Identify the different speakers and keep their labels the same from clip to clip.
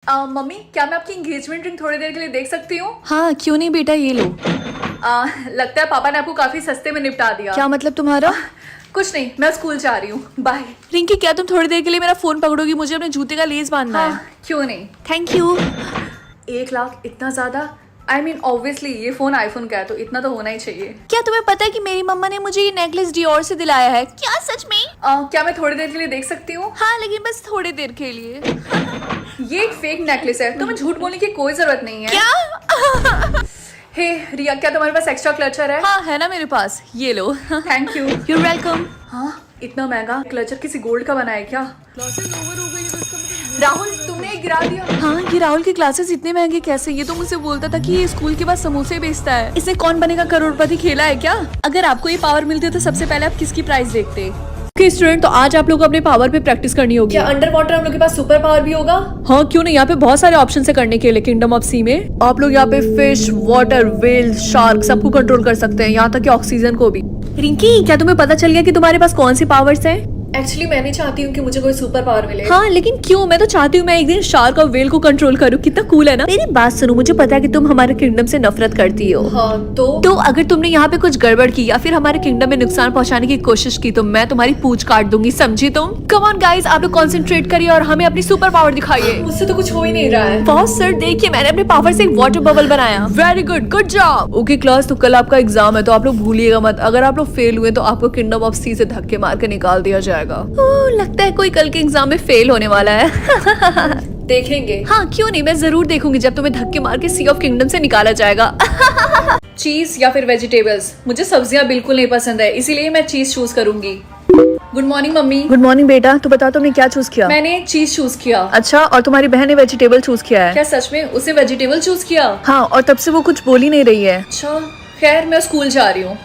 Speaker 1: Mummy, क्या मैं आपकी एंगेजमेंट रिंग थोड़ी देर के लिए देख सकती हूँ?
Speaker 2: हाँ क्यों नहीं बेटा, ये लो।
Speaker 1: लगता है पापा ने आपको काफी सस्ते में निपटा दिया।
Speaker 2: क्या मतलब तुम्हारा?
Speaker 1: कुछ नहीं, मैं स्कूल जा रही हूँ, बाय।
Speaker 2: रिंकी, क्या तुम थोड़ी देर के लिए मेरा फोन पकड़ोगी? मुझे अपने जूते का लेस बांधना है।
Speaker 1: क्यों नहीं।
Speaker 2: Thank you.
Speaker 1: 1 लाख इतना ज्यादा? आई मीन ऑब्वियसली ये फोन आईफोन का है तो इतना तो होना ही चाहिए।
Speaker 2: क्या तुम्हें पता है कि मेरी मम्मा ने मुझे ये नेकलेस डियोर से दिलाया है? क्या सच में?
Speaker 1: क्या मैं थोड़ी देर के लिए देख सकती हूँ?
Speaker 2: हाँ लेकिन बस थोड़ी देर के लिए।
Speaker 1: ये एक फेक नेकलेस है, तुम्हें झूठ बोलने की कोई जरूरत नहीं है।
Speaker 2: क्या?
Speaker 1: हे रिया, क्या तुम्हारे पास एक्स्ट्रा क्लचर है?
Speaker 2: हाँ है ना मेरे पास, ये लो।
Speaker 1: Thank you.
Speaker 2: You're welcome।
Speaker 1: हाँ, इतना महंगा क्लचर किसी गोल्ड का बना है क्या? राहुल, तुमने ये गिरा दिया।
Speaker 2: हाँ, ये राहुल की क्लासेस इतने महंगे कैसे? ये तो मुझसे बोलता था कि ये स्कूल के बाद समोसे बेचता है। इसने कौन बनेगा करोड़पति खेला है क्या? अगर आपको ये पावर मिलती तो सबसे पहले आप किसकी प्राइस देखते? स्टूडेंट, तो आज आप लोग को अपने पावर पे प्रैक्टिस करनी होगी।
Speaker 1: क्या अंडर वाटर हम लोग के पास सुपर पावर भी होगा?
Speaker 2: हाँ क्यों नहीं, यहाँ पे बहुत सारे ऑप्शन है करने के लिए। किंगडम ऑफ सी में आप लोग यहाँ पे फिश, वाटर, व्हेल, शार्क सबको कंट्रोल कर सकते हैं, यहाँ तक कि ऑक्सीजन को भी। रिंकी, क्या तुम्हें पता चल गया कि तुम्हारे पास कौन सी पावर्स हैं?
Speaker 1: एक्चुअली मैं नहीं चाहती हूँ कि मुझे कोई सुपर पावर मिले।
Speaker 2: हाँ लेकिन क्यों? मैं तो चाहती हूँ मैं एक दिन शार्क और व्हेल को कंट्रोल करूँ। कितना कूल है ना? मेरी बात सुनो, मुझे पता है कि तुम हमारे किंगडम से नफरत करती हो।
Speaker 1: हाँ तो
Speaker 2: अगर तुमने यहाँ पे कुछ गड़बड़ की या फिर हमारे किंगडम में नुकसान पहुंचाने की कोशिश की तो मैं तुम्हारी पूंछ काट दूंगी, समझी तुम? कम ऑन गाइस, आप लोग कंसंट्रेट करिए और हमें अपनी सुपर पावर दिखाइए।
Speaker 1: मुझसे तो कुछ हो ही नहीं रहा है।
Speaker 2: बॉस सर देखिए, मैंने अपने पावर से एक वाटर बबल बनाया। Very good, good job. Okay class, तो कल आपका एग्जाम है तो आप लोग भूलिएगा मत। अगर आप लोग फेल हुए तो आपको किंगडम ऑफ सी से धक्के मार के निकाल दिया जाएगा। लगता है कोई कल के एग्जाम में फेल होने वाला है।
Speaker 1: देखेंगे।
Speaker 2: हाँ क्यों नहीं, मैं जरूर देखूंगी जब तुम्हें धक्के मार के सी ऑफ किंगडम से निकाला जाएगा।
Speaker 1: चीज या फिर वेजिटेबल्स? मुझे सब्जियां बिल्कुल नहीं पसंद है, इसीलिए मैं चीज चूज करूंगी। Good morning mummy.
Speaker 2: Good morning बेटा, तो बता तुमने क्या चूज किया?
Speaker 1: मैंने चीज चूज किया।
Speaker 2: अच्छा, और तुम्हारी बहन ने वेजिटेबल चूज किया है?
Speaker 1: क्या सच में? उसने वेजिटेबल चूज किया?
Speaker 2: हाँ, और तब से वो कुछ बोल ही नहीं रही है।
Speaker 1: अच्छा खैर, मैं स्कूल जा रही हूँ।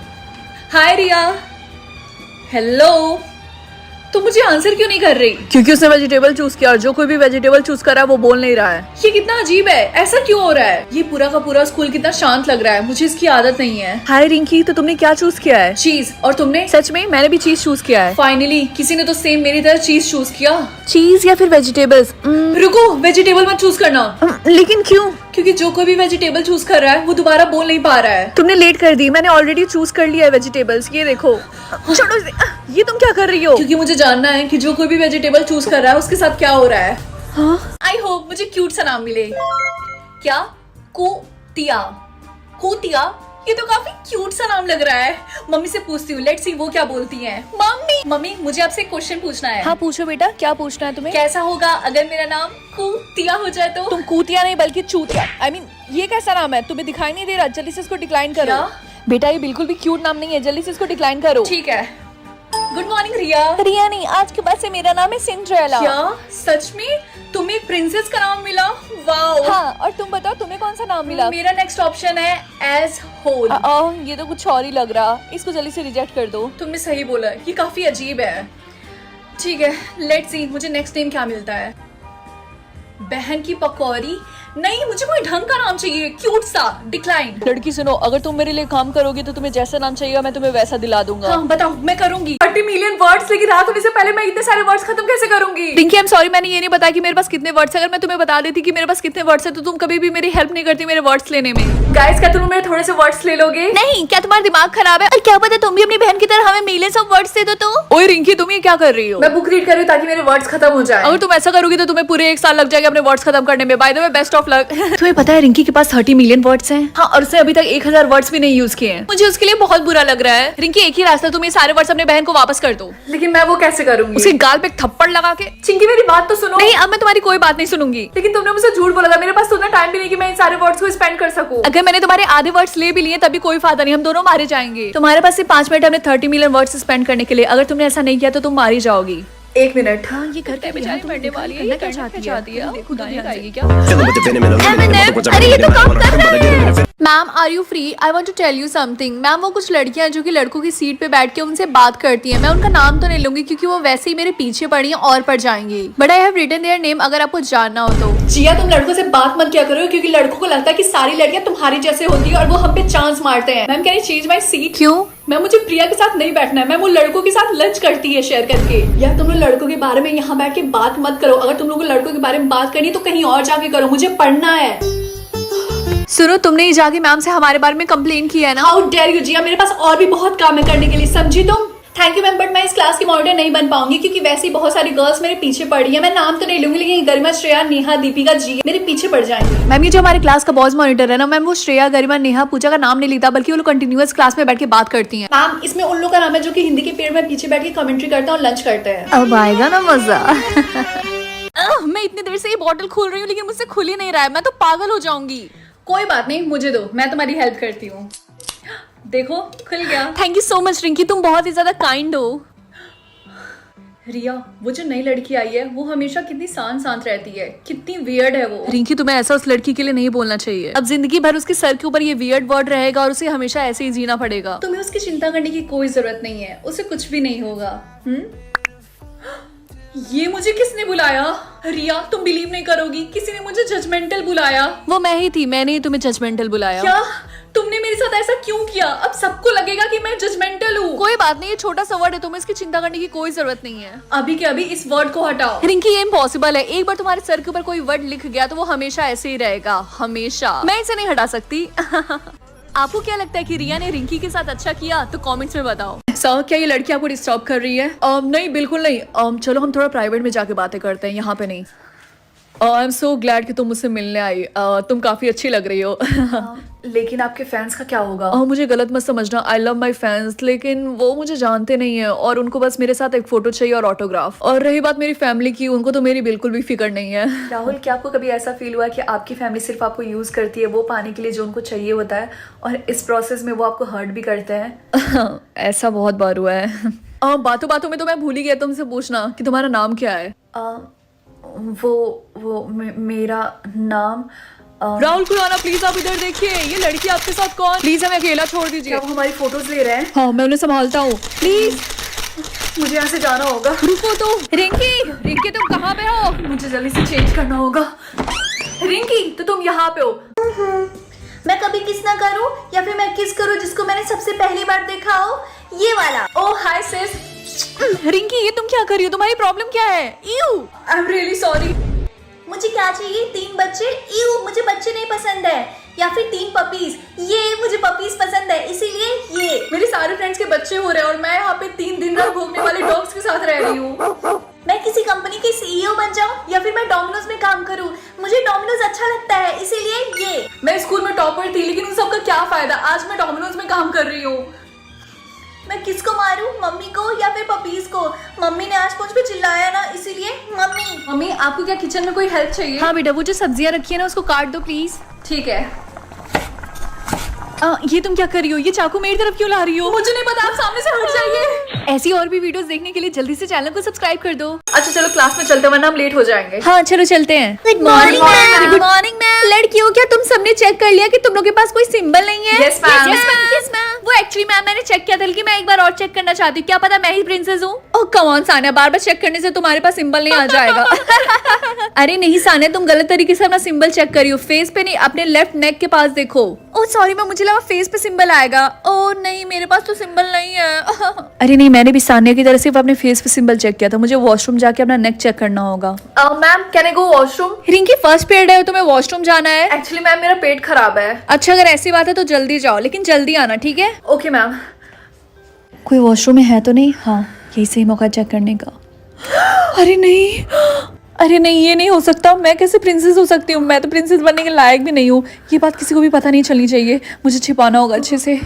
Speaker 1: हाय रिया। हेलो। तो मुझे आंसर क्यों नहीं कर रही?
Speaker 2: क्योंकि उसने वेजिटेबल चूज किया और जो कोई भी वेजिटेबल चूज कर रहा है वो बोल नहीं रहा है।
Speaker 1: ये कितना अजीब है, ऐसा क्यों हो रहा है? ये पूरा का पूरा स्कूल कितना शांत लग रहा है, मुझे इसकी आदत नहीं है।
Speaker 2: हाय रिंकी, तो तुमने क्या चूज किया है?
Speaker 1: चीज। और तुमने?
Speaker 2: सच में मैंने भी चीज चूज किया है।
Speaker 1: फाइनली किसी ने तो सेम मेरी तरह चीज चूज किया।
Speaker 2: चीज या फिर वेजिटेबल्स?
Speaker 1: रुको, वेजिटेबल मत चूज करना।
Speaker 2: लेकिन क्यों?
Speaker 1: क्योंकि जो कोई भी वेजिटेबल चूज कर रहा है वो दोबारा बोल नहीं पा रहा है।
Speaker 2: तुमने लेट कर दी, मैंने ऑलरेडी चूज कर लिया है वेजिटेबल्स। ये देखो। छोड़ो इसे। ये तुम क्या कर रही हो?
Speaker 1: क्योंकि मुझे जानना है कि जो कोई भी वेजिटेबल चूज कर रहा है उसके साथ क्या हो रहा है। आई होप मुझे क्यूट सा नाम मिले। क्या? कुतिया। कुतिया, ये तो काफी क्यूट सा नाम लग रहा है। मम्मी से पूछती हूँ, लेट्स सी वो क्या बोलती हैं। मम्मी मुझे आपसे एक क्वेश्चन पूछना है।
Speaker 2: हाँ पूछो बेटा, क्या पूछना है तुम्हें?
Speaker 1: कैसा होगा अगर मेरा नाम कुतिया हो जाए तो?
Speaker 2: तुम कुतिया नहीं बल्कि चूतिया। I mean, ये कैसा नाम है? तुम्हें दिखाई नहीं दे रहा? जल्दी से इसको डिक्लाइन करो।
Speaker 1: क्या?
Speaker 2: बेटा ये बिल्कुल भी क्यूट नाम नहीं है, जल्दी से इसको डिक्लाइन करो।
Speaker 1: ठीक है। गुड मॉर्निंग रिया।
Speaker 2: रिया नहीं, आज के बाद से मेरा नाम है सिंड्रेला।
Speaker 1: क्या सच में? तुम्हें एक प्रिंसेस का नाम मिला? वाओ।
Speaker 2: हाँ, और तुम बताओ तुम्हें कौन सा नाम मिला?
Speaker 1: मेरा नेक्स्ट ऑप्शन है एज होल।
Speaker 2: ये तो कुछ और ही लग रहा, इसको जल्दी से रिजेक्ट कर दो।
Speaker 1: तुमने सही बोला, ये काफी अजीब है। ठीक है, लेट्स सी मुझे नेक्स्ट नेम क्या मिलता है। बहन की पकौड़ी? नहीं, मुझे कोई ढंग का नाम चाहिए, क्यूट सा। डिक्लाइन।
Speaker 2: लड़की सुनो, अगर तुम मेरे लिए काम करोगी तो तुम्हें जैसा नाम चाहिए मैं तुम्हें वैसा दिला दूंगा।
Speaker 1: हाँ बताओ, मैं करूंगी। 30 मिलियन वर्ड्स, लेकिन रात होने से पहले मैं इतने सारे वर्ड्स खत्म कैसे करूंगी?
Speaker 2: रिंकी, आई एम सॉरी, मैंने ये नहीं बताया कि मेरे पास कितने वर्ड्स है। अगर मैं तुम्हें बता देती कि मेरे पास कितने वर्ड्स है तो तुम कभी भी मेरी हेल्प नहीं करती मेरे वर्ड्स लेने में।
Speaker 1: गाइस, क्या तुम मेरे थोड़े से वर्ड्स ले लोगे?
Speaker 2: नहीं, क्या तुम्हारा दिमाग खराब है? और क्या पता तुम भी अपनी बहन की तरह हमें मिलियंस ऑफ वर्ड्स दे दो तो। ओए रिंकी, तुम ये क्या कर रही हो?
Speaker 1: मैं बुक रीड कर रही हूँ ताकि मेरे वर्ड्स खत्म हो जाए।
Speaker 2: अगर तुम ऐसा करोगी तो तुम्हें पूरे 1 साल लग जाएगा अपने वर्ड्स खत्म करने में। By the way, best of luck. तुम्हें पता है रिंकी के पास 30 मिलियन वर्ड्स हैं। हाँ, और उसने अभी तक 1000 वर्ड्स भी नहीं यूज किए हैं। मुझे उसके लिए बहुत बुरा लग रहा है। रिंकी, एक ही रास्ता, तुम ये सारे वर्ड्स अपने बहन को वापस कर दो।
Speaker 1: लेकिन मैं वो कैसे करूंगी?
Speaker 2: उसके गाल पे एक थप्पड़ लगा के।
Speaker 1: चिंकी, मेरी बात तो सुनो।
Speaker 2: नहीं, अब मैं तुम्हारी कोई बात नहीं सुनूंगी।
Speaker 1: लेकिन तुमने मुझसे झूठ बोला था, मेरे पास तो उतना टाइम भी नहीं कि मैं इन सारे वर्ड्स को स्पेंड कर सकूं।
Speaker 2: अगर मैंने तुम्हारे आधे वर्ड्स ले भी लिए तभी कोई फायदा नहीं, हम दोनों मारे जाएंगे। तुम्हारे पास सिर्फ 5 मिनट हमने 30 मिलियन वर्ड्स स्पेंड करने के लिए। अगर तुमने ऐसा नहीं किया तो तुम मारी जाओगी।
Speaker 1: 1 मिनट।
Speaker 2: हाँ, ये घर पे बेचारी पढ़ने वाली है, ये क्या चाहती है? देखो गाने गाएगी क्या?
Speaker 3: Feeling with the venom in a lemon.
Speaker 2: अरे ये तो काम कर रहा है। Ma'am are you free? I want to tell you something. Ma'am वो कुछ लड़कियां हैं जो कि लड़कों की सीट पे बैठ के उनसे बात करती हैं। मैं उनका नाम तो नहीं लूंगी क्योंकि वो वैसे ही मेरे पीछे पड़ी हैं और पड़ जाएंगी, but I have written their name अगर आपको जानना हो तो।
Speaker 1: जिया तुम लड़कों से बात मत किया करो क्योंकि लड़कों को लगता है कि सारी लड़कियां तुम्हारी जैसे होती है और वो हम पे चांस मारते हैं। Ma'am can I change my seat?
Speaker 2: क्यों?
Speaker 1: मैम मुझे प्रिया के साथ नहीं बैठना है। मैम वो लड़कों के साथ लंच करती है शेयर करके। यार तुम लोग लड़कों के बारे में यहाँ बैठ के बात मत करो। अगर तुम लोगों को लड़कों के बारे में बात करनी है तो कहीं और जाके करो, मुझे पढ़ना है।
Speaker 2: सुनो, तुमने ही जाके मैम से हमारे बारे में कंप्लेन किया है ना?
Speaker 1: हाउ डेयर यू जिया, मेरे पास और भी बहुत काम है करने के लिए, समझी तुम? थैंक यू मैम, बट मैं इस क्लास की मॉनिटर नहीं बन पाऊंगी क्योंकि वैसे ही बहुत सारी गर्ल्स मेरे पीछे पड़ रही है। मैं नाम तो नहीं लूंगी लेकिन गरिमा, श्रेया, नेहा, दीपिका जी मेरे पीछे पड़ जाएंगे।
Speaker 2: मैम ये जो हमारे क्लास का बॉयज मॉनिटर है ना मैम, वो श्रेया, गरिमा, नेहा, पूजा का नाम नहीं लेता बल्कि वो लोग कंटिन्यूअस क्लास में बैठ के बात करती हैं।
Speaker 1: मैम इसमें उन लोगों का नाम है जो कि हिंदी के पीरियड में पीछे बैठ के कमेंट्री करते हैं और लंच करते हैं।
Speaker 2: अब आएगा ना मजा। मैं इतनी देर से ये बॉटल खोल रही हूँ लेकिन मुझसे खुल ही नहीं रहा है, मैं तो पागल हो जाऊंगी।
Speaker 1: कोई बात नहीं, मुझे दो, मैं तुम्हारी हेल्प करती हूँ। देखो खुल गया।
Speaker 2: Thank you so much Rinki, तुम बहुत ही ज्यादा काइंड हो।
Speaker 1: रिया, वो जो नई लड़की आई है वो हमेशा कितनी शांत रहती है, कितनी वियर्ड है वो।
Speaker 2: रिंकी तुम्हें ऐसा उस लड़की के लिए नहीं बोलना चाहिए। अब जिंदगी भर उसके सर के ऊपर ये वियर्ड वर्ड रहेगा और उसे हमेशा ऐसे ही जीना पड़ेगा।
Speaker 1: तुम्हें उसकी चिंता करने की कोई जरूरत नहीं है, उसे कुछ भी नहीं होगा। ये मुझे किसने बुलाया? रिया तुम बिलीव नहीं करोगी, किसी ने मुझे जजमेंटल बुलाया।
Speaker 2: वो मैं ही थी, मैंने ही तुम्हें जजमेंटल बुलाया।
Speaker 1: क्या? तुमने मेरे साथ ऐसा क्यों किया? अब सबको लगेगा कि मैं जजमेंटल हूँ।
Speaker 2: कोई बात नहीं, ये छोटा सा वर्ड है, तुम्हें इसकी चिंता करने की कोई जरूरत नहीं है।
Speaker 1: अभी के अभी इस वर्ड को हटाओ।
Speaker 2: रिंकी ये इम्पॉसिबल है, एक बार तुम्हारे सर के ऊपर कोई वर्ड लिख गया तो वो हमेशा ऐसे ही रहेगा, हमेशा। मैं इसे नहीं हटा सकती। आपको क्या लगता है कि रिया ने रिंकी के साथ अच्छा किया? तो कमेंट्स में बताओ।
Speaker 1: सर क्या ये लड़की आपको डिस्टर्ब कर रही है?
Speaker 2: नहीं बिल्कुल नहीं। चलो हम थोड़ा प्राइवेट में जाके बातें करते हैं, यहाँ पे नहीं। आई एम सो ग्लैड कि तुम मुझसे मिलने आई। तुम काफी अच्छी लग रही हो।
Speaker 1: लेकिन आपके फैंस का क्या होगा?
Speaker 2: मुझे गलत मत समझना, आई लव माई फैंस, लेकिन वो मुझे जानते नहीं है और उनको बस मेरे साथ एक फोटो चाहिए और ऑटोग्राफ। और रही बात मेरी फैमिली की, उनको तो मेरी बिल्कुल भी फिक्र नहीं है।
Speaker 1: राहुल क्या आपको कभी ऐसा फील हुआ कि आपकी फैमिली सिर्फ आपको यूज करती है वो पाने के लिए जो उनको चाहिए होता है और इस प्रोसेस में वो आपको हर्ट भी करते हैं?
Speaker 2: ऐसा बहुत बार हुआ है। बातों बातों में तो मैं भूल ही गया तुमसे पूछना कि तुम्हारा नाम क्या है।
Speaker 1: मेरा नाम
Speaker 2: राहुल खुराना, प्लीज आप इधर देखिए, ये लड़की आपके साथ कौन? प्लीज हमें अकेला छोड़ दीजिए।
Speaker 1: क्या वो हमारी फोटोज ले रहे हैं?
Speaker 2: हाँ मैं उन्हें संभालता हूँ, प्लीज।
Speaker 1: मुझे यहाँ से जाना होगा।
Speaker 2: रुको तो। रिंकी तुम कहाँ पे हो?
Speaker 1: मुझे जल्दी से चेंज करना होगा। रिंकी तो तुम यहाँ पे हो?
Speaker 3: मैं कभी किस ना करूं या फिर मैं किस करूं जिसको मैंने सबसे पहली बार देखा हो, ये वाला।
Speaker 1: ओह हाय सिस।
Speaker 2: रिंकी ये तुम क्या कर रही हो? तुम्हारी प्रॉब्लम क्या है?
Speaker 1: I am really sorry.
Speaker 3: मुझे क्या चाहिए? 3 बच्चे? इव, मुझे बच्चे नहीं पसंद है। या फिर 3 पपीज? ये मुझे पपीज पसंद है, इसीलिए ये।
Speaker 1: मेरे सारे फ्रेंड्स के बच्चे हो रहे हैं और मैं यहाँ पे 3 दिन रात भोगने वाले डॉग्स के साथ रह रही हूँ।
Speaker 3: मैं किसी कंपनी की सीईओ बन जाऊं या फिर मैं डोमिनोज में काम करूं? मुझे डोमिनोज अच्छा लगता है, इसीलिए ये।
Speaker 1: मैं स्कूल में टॉपर थी लेकिन उन सबका क्या फायदा, आज मैं डोमिनोज में काम कर रही हूँ।
Speaker 3: मैं किसको मारूं, मम्मी को या फिर पपीज को? मम्मी ने आज मुझ पे चिल्लाया ना, इसीलिए मम्मी।
Speaker 1: मम्मी आपको क्या किचन में कोई हेल्प चाहिए?
Speaker 2: हाँ बेटा, वो जो सब्जियां रखी है ना उसको काट दो प्लीज।
Speaker 1: ठीक है।
Speaker 2: ये तुम क्या कर रही हो? ये चाकू मेरी तरफ क्यों ला रही हो?
Speaker 1: मुझे नहीं पता, आप सामने से हट जाइए।
Speaker 2: ऐसी और भी वीडियोस देखने के लिए जल्दी से चैनल को सब्सक्राइब कर दो।
Speaker 1: अच्छा चलो क्लास में चलते वरना हम लेट हो जाएंगे।
Speaker 2: हाँ चलो चलते हैं।
Speaker 3: Good morning ma'am.
Speaker 2: Good morning ma'am. लड़कियों क्या तुम सबने चेक कर लिया कि तुम लोग के पास कोई सिंबल नहीं है?
Speaker 1: Yes, ma'am.
Speaker 2: Yes, ma'am. वो एक्चुअली मैम मैंने चेक किया था लेकिन मैं एक बार और चेक करना चाहती हूँ, क्या पता मैं ही प्रिंसेस हूँ। ओह कम ऑन सानिया, बार बार चेक करने से तुम्हारे पास सिंबल नहीं आ जाएगा। अरे नहीं सानिया, तुम गलत तरीके से अपना सिंबल चेक करी हो, फेस पे नहीं, अपने लेफ्ट नेक के पास देखो। ओह सॉरी मैम, मुझे लगा फेस पे सिंबल आएगा। ओह नहीं, मेरे पास तो सिंबल नहीं है। अरे नहीं, मैंने भी सानिया की तरह सिर्फ अपने फेस पे सिंबल चेक किया था, मुझे वॉशरूम जाके अपना नेक चेक करना होगा।
Speaker 1: Ma'am can I go washroom?
Speaker 2: Rinki first period है, तुम्हें वॉशरूम जाना है?
Speaker 1: एक्चुअली मैम मेरा पेट खराब है।
Speaker 2: अच्छा अगर ऐसी बात है तो जल्दी जाओ, लेकिन जल्दी आना, ठीक है?
Speaker 1: Okay ma'am.
Speaker 2: कोई वॉशरूम में है तो नहीं? हाँ यही सही मौका चेक करने का। अरे नहीं, अरे नहीं, ये नहीं हो सकता। मैं कैसे प्रिंसेस हो सकती हूँ? मैं तो प्रिंसेस बनने के लायक भी नहीं हूँ। ये बात किसी को भी पता नहीं चलनी चाहिए, मुझे छिपाना होगा अच्छे से।